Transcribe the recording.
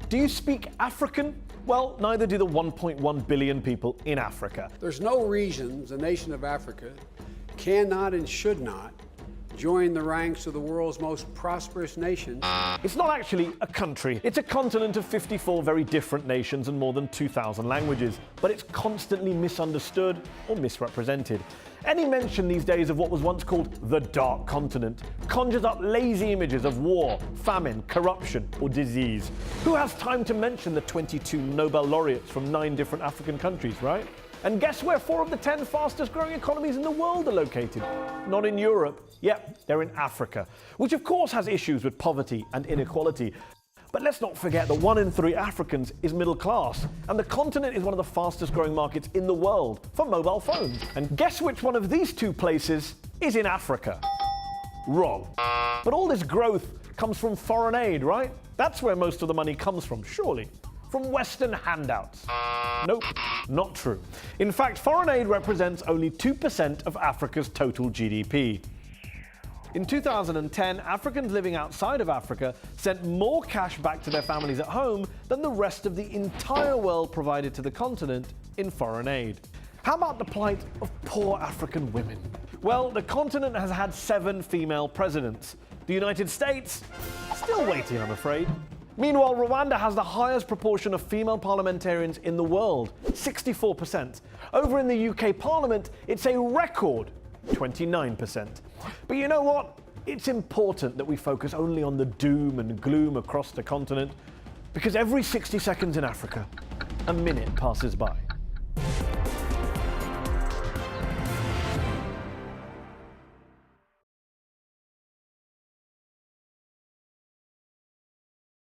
Do you speak African? Well, neither do the 1.1 billion people in Africa. There's no reason the nation of Africa cannot and should not join the ranks of the world's most prosperous nations. It's not actually a country. It's a continent of 54 very different nations and more than 2,000 languages. But it's constantly misunderstood or misrepresented. Any mention these days of what was once called the Dark Continent conjures up lazy images of war, famine, corruption, or disease. Who has time to mention the 22 Nobel laureates from 9 different African countries, right? And guess where 4 of the 10 fastest growing economies in the world are located? Not in Europe. Yep, they're in Africa, which of course has issues with poverty and inequality. But let's not forget that 1 in 3 Africans is middle class, and the continent is one of the fastest growing markets in the world for mobile phones. And guess which one of these 2 places is in Africa? Wrong. But all this growth comes from foreign aid, right? That's where most of the money comes from, surely. From Western handouts. Nope, not true. In fact, foreign aid represents only 2% of Africa's total GDP. In 2010, Africans living outside of Africa sent more cash back to their families at home than the rest of the entire world provided to the continent in foreign aid. How about the plight of poor African women? Well, the continent has had 7 female presidents. The United States, still waiting, I'm afraid. Meanwhile, Rwanda has the highest proportion of female parliamentarians in the world, 64%. Over in the UK Parliament, it's a record 29%. But you know what? It's important that we focus only on the doom and gloom across the continent, because every 60 seconds in Africa, a minute passes by.